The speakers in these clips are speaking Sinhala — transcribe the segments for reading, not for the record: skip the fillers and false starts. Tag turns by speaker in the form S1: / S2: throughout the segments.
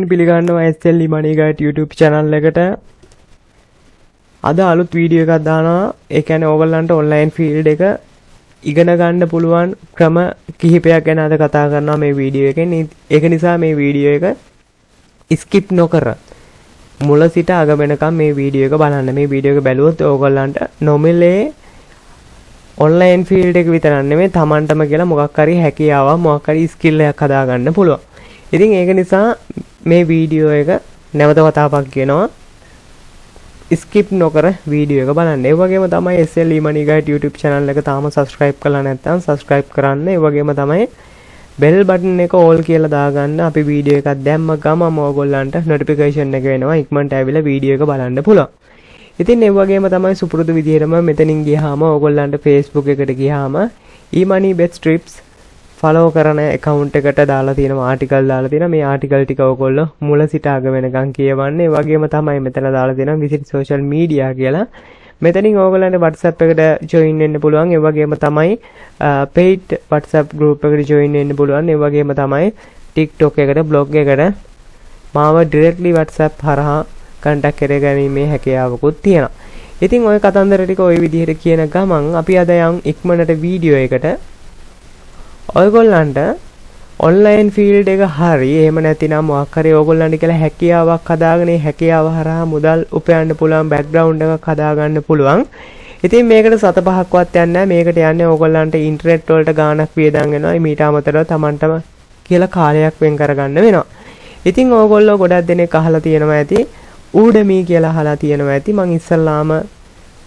S1: සාදරයෙන් පිළිගන්නවා SL Money Guide YouTube channel එකට. අද අලුත් වීඩියෝ එකක් දානවා. ඒ කියන්නේ ඕගොල්ලන්ට online field එක ඉගෙන ගන්න පුළුවන් ක්‍රම කිහිපයක් ගැන අද කතා කරනවා මේ වීඩියෝ එකෙන්. ඒක නිසා මේ වීඩියෝ එක skip නොකර මුල සිට අග වෙනකම් මේ වීඩියෝ එක බලන්න. මේ වීඩියෝ එක බැලුවොත් ඕගොල්ලන්ට නොමිලේ online field එක විතරක් නෙමෙයි තමන්ටම කියලා මොකක් හරි හැකියාවක් මොකක් හරි skill එකක් හදාගන්න පුළුවන්. ඉතින් ඒක නිසා මේ වීඩියෝ එක නැවත වතාවක් කියනවා skip නොකර වීඩියෝ එක බලන්න. ඒ වගේම තමයි SL Money Guide YouTube channel එක තාම subscribe කරලා නැත්නම් subscribe කරන්න. ඒ වගේම තමයි bell button එක all කියලා දාගන්න. අපි වීඩියෝ එකක් දැම්ම ගමම ඕගොල්ලන්ට notification එක වෙනවා. ඉක්මනට ඇවිල්ලා වීඩියෝ එක බලන්න පුළුවන්. ඉතින් ඒ වගේම තමයි සුපුරුදු විදිහටම මෙතනින් ගියාම ඕගොල්ලන්ට Facebook එකට ගියාම e-money best tips follow කරන account එකට දාලා තියෙනවා article දාලා තියෙනවා. මේ article ටික ඕගොල්ලෝ මුල සිට අග වෙනකන් කියවන්න. ඒ වගේම තමයි මෙතන දාලා තියෙනවා visit social media කියලා. මෙතනින් ඕගොල්ලන්ට WhatsApp එකට join වෙන්න පුළුවන්. ඒ වගේම තමයි paid WhatsApp group එකට join වෙන්න පුළුවන්. ඒ වගේම තමයි TikTok එකට blog එකට මාව directly WhatsApp හරහා contact කරගැනීමේ හැකියාවකුත් තියෙනවා. ඉතින් ওই කතන්දර ටික ওই විදිහට කියන ගමන් අපි අද යන් ඉක්මනට වීඩියෝ එකට ඔයගොල්ලන්ට online field එක හරි එහෙම නැතිනම් මොකක් හරි ඕගොල්ලන්ට කියලා හැකියාවක් හදාගෙන ඒ හැකියාව හරහා මුදල් උපයන්න පුළුවන් background එකක් හදාගන්න පුළුවන්. ඉතින් මේකට සත පහක්වත් යන්නේ නැහැ. මේකට යන්නේ ඕගොල්ලන්ට ඉන්ටර්නෙට් වලට ගාණක් වියදම් වෙනවා. මීට අමතරව Tamanටම කියලා කාලයක් වෙන් කරගන්න වෙනවා. ඉතින් ඕගොල්ලෝ ගොඩක් දෙනෙක් අහලා තියෙනවා ඇති Udemy කියලා අහලා තියෙනවා ඇති. මම ඉස්සල්ලාම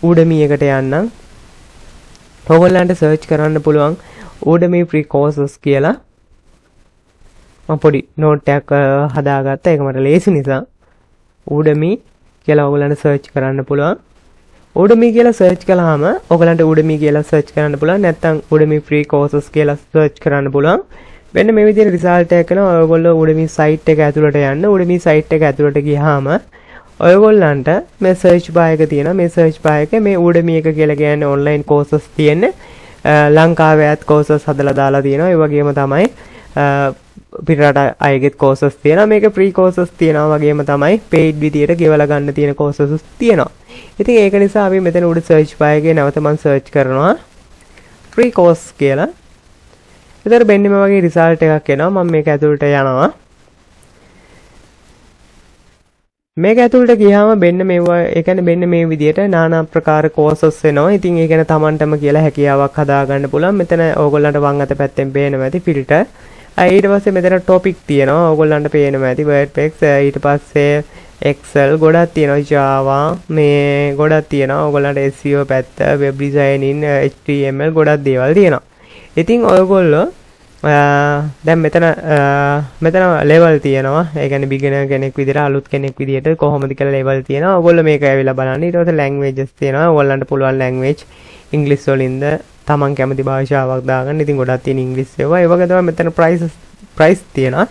S1: Udemy එකට යන්නම්. ඕගොල්ලන්ට search කරන්න පුළුවන් Udemy free courses කියලා. මම පොඩි note එකක් හදාගත්තා. ඒක මට ලේසි නිසා. Udemy කියලා ඕගොල්ලන්ට search කරන්න පුළුවන්. Udemy කියලා search කළාම ඕගොල්ලන්ට Udemy කියලා search කරන්න පුළුවන්. නැත්නම් Udemy free courses කියලා search කරන්න පුළුවන්. මෙන්න මේ විදිහට result එකක් එනවා. ඔයගොල්ලෝ Udemy site එක ඇතුළට යන්න. Udemy site එක ඇතුළට ගියාම ඔයගොල්ලන්ට මේ search bar එක තියෙනවා. මේ search bar එකේ මේ Udemy එක කියලා කියන්නේ online courses තියෙන්නේ. ලංකාවේත් courses හදලා දාලා තියෙනවා. ඒ වගේම තමයි පිටරට අයගෙත් courses තියෙනවා. මේක free courses තියෙනවා. වගේම තමයි paid විදියට ගෙවලා ගන්න තියෙන courses තියෙනවා. ඉතින් ඒක නිසා අපි මෙතන උඩ search bar එකේ නැවත මම search කරනවා free course කියලා. ඊතර මෙන්න මේ වගේ result එකක් එනවා. මම මේක ඇතුළට යනවා. මේක ඇතුළට ගියාම මෙන්න මේවා ඒ කියන්නේ මෙන්න මේ විදිහට নানা ප්‍රකාර courses එනවා. ඉතින් ඒ කියන්නේ Tamanටම කියලා හැකියාවක් හදාගන්න පුළුවන්. මෙතන ඕගොල්ලන්ට වම් අත පැත්තෙන් පේනවා ඇති filter. ඊට පස්සේ මෙතන topic තියෙනවා. ඕගොල්ලන්ට පේනවා ඇති WordPress ඊට පස්සේ Excel ගොඩක් තියෙනවා. Java මේ ගොඩක් තියෙනවා. ඕගොල්ලන්ට SEO පැත්ත, web designing, HTML ගොඩක් දේවල් තියෙනවා. ඉතින් ඔයගොල්ලෝ දැන් මෙතන level තියෙනවා. ඒ කියන්නේ beginner කෙනෙක් විදිහට අලුත් කෙනෙක් විදිහට කොහොමද කියලා level තියෙනවා. ඔයගොල්ලෝ මේක ඇවිල්ලා බලන්න. ඊට පස්සේ languages තියෙනවා. ඔයගොල්ලන්ට පුළුවන් language English වලින්ද තමන් කැමති භාෂාවක් දාගන්න. ඉතින් ගොඩක් තියෙන English ඒවා. ඒ වගේ තමයි මෙතන price තියෙනවා.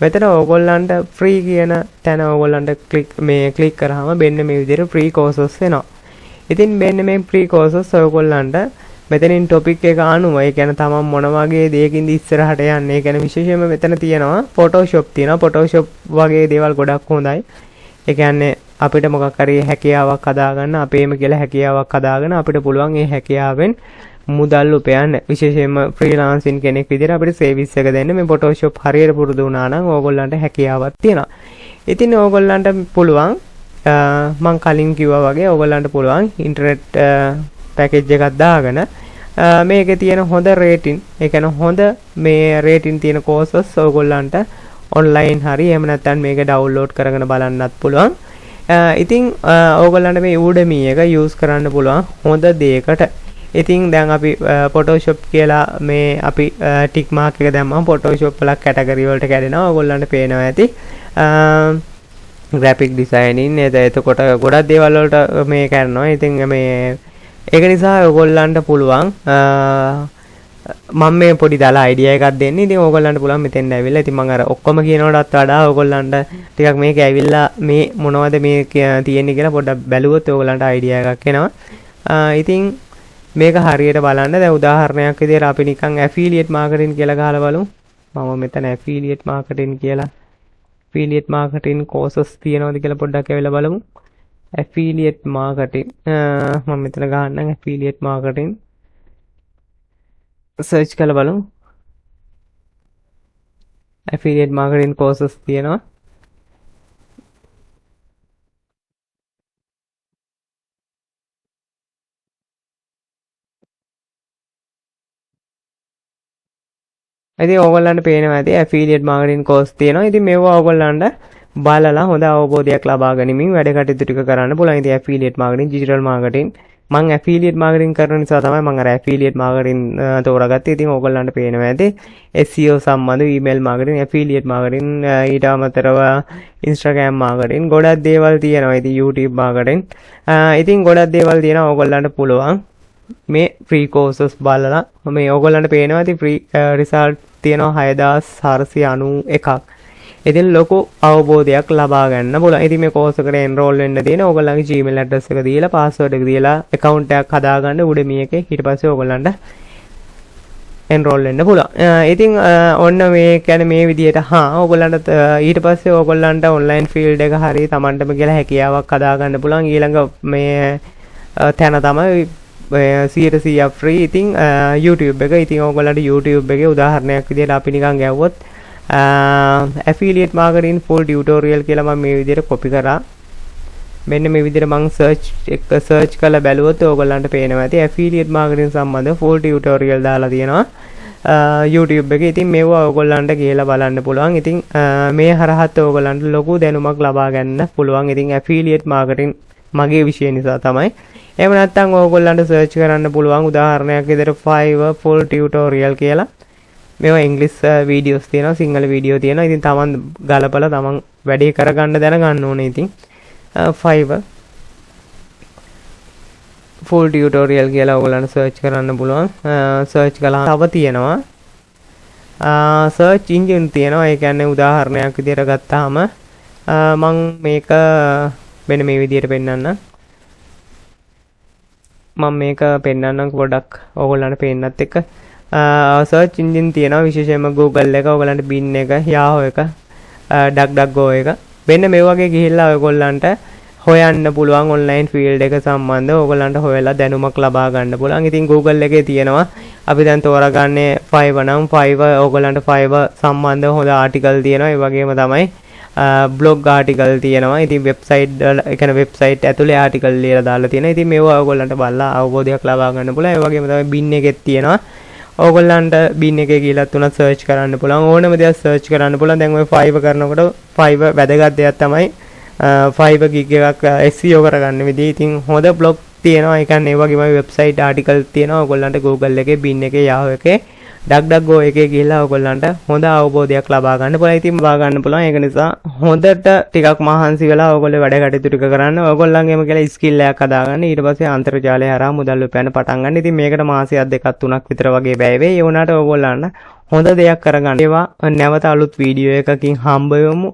S1: මෙතන ඔයගොල්ලන්ට free කියන තැන ඔයගොල්ලන්ට click කරාම මෙන්න මේ විදිහට free courses එනවා. ඉතින් මෙන්න මේ free courses ඔයගොල්ලන්ට මෙතනින් topic එක අනුව ඒ කියන්නේ තමන් මොන වගේ දෙයකින්ද ඉස්සරහට යන්නේ. ඒ කියන්නේ විශේෂයෙන්ම මෙතන තියෙනවා Photoshop තියෙනවා. Photoshop වගේ දේවල් ගොඩක් හොඳයි. ඒ කියන්නේ අපිට මොකක් හරි හැකියාවක් හදාගන්න අපේම කියලා හැකියාවක් හදාගෙන අපිට පුළුවන් ඒ හැකියාවෙන් මුදල් උපයන්න. විශේෂයෙන්ම freelancing කෙනෙක් විදිහට අපිට service එක දෙන්න මේ Photoshop හරියට පුරුදු වුණා නම් ඕගොල්ලන්ට හැකියාවක් තියෙනවා. ඉතින් ඕගොල්ලන්ට පුළුවන් මම කලින් කිව්වා වගේ ඕගොල්ලන්ට පුළුවන් ඉන්ටර්නෙට් package එකක් දාගෙන මේකේ තියෙන හොඳ rating ඒ කියන්නේ හොඳ මේ rating තියෙන courses ඕගොල්ලන්ට online හරි එහෙම නැත්නම් මේක download කරගෙන බලන්නත් පුළුවන්. ඉතින් ඕගොල්ලන්ට මේ Udemy එක use කරන්න පුළුවන් හොඳ දෙයකට. ඉතින් දැන් අපි Photoshop කියලා මේ අපි tick mark එක දැම්මම Photoshop වල category වලට කැඩෙනවා. ඕගොල්ලන්ට පේනවා ඇති. graphic designing එතකොට ගොඩක් දේවල් වලට මේ කරනවා. ඉතින් මේ ඒක නිසා ඔයගොල්ලන්ට පුළුවන් මම මේ පොඩි දාලා අයිඩියා එකක් දෙන්න. ඉතින් ඕගොල්ලන්ට පුළුවන් මෙතෙන් ඇවිල්ලා ඉතින් මම අර ඔක්කොම කියනකොටත් වඩා ඕගොල්ලන්ට ටිකක් මේක ඇවිල්ලා මේ මොනවද මේ තියෙන්නේ කියලා පොඩ්ඩක් බැලුවොත් ඕගොල්ලන්ට අයිඩියා එකක් එනවා. ඉතින් මේක හරියට බලන්න. දැන් උදාහරණයක් විදිහට අපි නිකන් affiliate marketing කියලා ගහලා බලමු. මම මෙතන affiliate marketing කියලා affiliate marketing courses තියනවාද කියලා පොඩ්ඩක් ඇවිල්ලා බලමු. affiliate marketing මම මෙතන ගන්නම් affiliate marketing search කරලා බලමු. affiliate marketing courses තියෙනවා. ඉතින් ඕගොල්ලන්ට පේනවා ඇති affiliate marketing course තියෙනවා. ඉතින් මේවා ඕගොල්ලන්ට බලලා හොඳ අවබෝධයක් ලබා ගනිමින් වැඩ කටයුතු ටික කරන්න පුළුවන්. ඉතින් affiliate marketing, digital marketing මම affiliate marketing කරන නිසා තමයි මම අර affiliate marketing තෝරාගත්තේ. ඉතින් ඕගොල්ලන්ට පේනවා ඇති SEO සම්බන්ධ email marketing, affiliate marketing ඊට අමතරව Instagram marketing ගොඩක් දේවල් තියෙනවා. ඉතින් YouTube marketing ඉතින් ගොඩක් දේවල් තියෙනවා ඕගොල්ලන්ට පුළුවන් මේ free courses බලලා මේ ඕගොල්ලන්ට පේනවා ඉතින් free result තියෙනවා 6491ක්. ඉතින් ලොකු අවබෝධයක් ලබා ගන්න පුළුවන්. ඉතින් මේ course එකට enroll වෙන්න තියෙන ඕගොල්ලන්ගේ Gmail address එක දීලා password එක දීලා account එකක් හදාගන්න Udemy එකේ. ඊට පස්සේ ඕගොල්ලන්ට enroll වෙන්න පුළුවන්. ඉතින් ඔන්න මේ කියන්නේ මේ විදිහට ඕගොල්ලන්ට ඊට පස්සේ ඕගොල්ලන්ට online field එක හරිය Tamanටම කියලා හැකියාවක් හදාගන්න පුළුවන්. ඊළඟ මේ තැන තමයි 100% free. ඉතින් YouTube එක ඉතින් ඕගොල්ලන්ට YouTube එකේ උදාහරණයක් විදිහට අපි නිකන් ගැව්වොත් affiliate marketing full tutorial කියලා මම මේ විදිහට copy කරා. මෙන්න මේ විදිහට මම search කරලා බැලුවොත් ඕගොල්ලන්ට පේනවා ඇති affiliate marketing සම්බන්ධ full tutorial දාලා තියෙනවා YouTube එකේ. ඉතින් මේවා ඕගොල්ලන්ට ගිහලා බලන්න පුළුවන්. ඉතින් මේ හරහත් ඕගොල්ලන්ට ලොකු දැනුමක් ලබා ගන්න පුළුවන්. ඉතින් affiliate marketing මගේ විෂය නිසා තමයි. එහෙම නැත්නම් ඕගොල්ලන්ට search කරන්න පුළුවන් උදාහරණයක් විදිහට Fiverr full tutorial කියලා. මේවා English videos තියෙනවා, සිංහල video තියෙනවා. ඉතින් තමන් ගලපලා තමන් වැඩේ කරගන්න දැනගන්න ඕනේ. ඉතින් Fiverr full tutorial කියලා ඕගොල්ලන්ට search කරන්න පුළුවන්. search කළා තව තියෙනවා search engine තියෙනවා. ඒ කියන්නේ උදාහරණයක් විදිහට ගත්තාම මම මේක මෙන්න මේ විදිහට පෙන්නන්නම්. මම මේක පෙන්නන්නම් පොඩ්ඩක් ඕගොල්ලන්ට පේන්නත් එක්ක. search engine තියෙනවා විශේෂයෙන්ම Google එක, ඕගොල්ලන්ට Bing එක, Yahoo එක, DuckDuckGo එක. මෙන්න මේ වගේ ගිහිල්ලා ඔයගොල්ලන්ට හොයන්න පුළුවන් online field එක සම්බන්ධව ඕගොල්ලන්ට හොයලා දැනුමක් ලබා ගන්න පුළුවන්. ඉතින් Google එකේ තියෙනවා අපි දැන් තෝරාගන්නේ Fiverr නම් Fiverr ඕගොල්ලන්ට Fiverr සම්බන්ධව හොඳ article තියෙනවා. ඒ වගේම තමයි blog article තියෙනවා. ඉතින් website ඒ කියන්නේ website ඇතුලේ article ලියලා දාලා තියෙනවා. ඉතින් මේවා ඕගොල්ලන්ට බලලා අවබෝධයක් ලබා ගන්න පුළුවන්. ඒ වගේම තමයි Bing එකෙත් තියෙනවා. ඕගොල්ලන්ට Bing එකේ ගිහලා තුනක් search කරන්න පුළුවන්. ඕනම දෙයක් search කරන්න පුළුවන්. දැන් ඔය Fiverr කරනකොට Fiverr වැදගත් දෙයක් තමයි Fiverr gig එකක් SEO කරගන්න විදිහ. ඉතින් හොඳ blog තියෙනවා. ඒ කියන්නේ ඒ වගේම website article තියෙනවා. ඕගොල්ලන්ට Google එකේ, Bing එකේ, Yahoo එකේ, DuckDuckGo එකේ ගිහලා ඕගොල්ලන්ට හොඳ අවබෝධයක් ලබා ගන්න පුළුවන්. ඉතින් ලබා ගන්න පුළුවන්. ඒක නිසා හොඳට ටිකක් මහන්සි වෙලා ඕගොල්ලෝ වැඩ කටයුතු ටික කරන්න. ඕගොල්ලන්ගේම කියලා skill එකක් හදාගන්න. ඊට පස්සේ අන්තර්ජාලය හරහා මුදල් උපයන්න පටන් ගන්න. ඉතින් මේකට මාසයක් දෙකක් තුනක් විතර වගේ බැය වෙයි. ඒ වුණාට ඕගොල්ලන්ට හොඳ දෙයක් කරගන්න. ඒවා නැවත අලුත් වීඩියෝ එකකින් හම්බ වෙමු.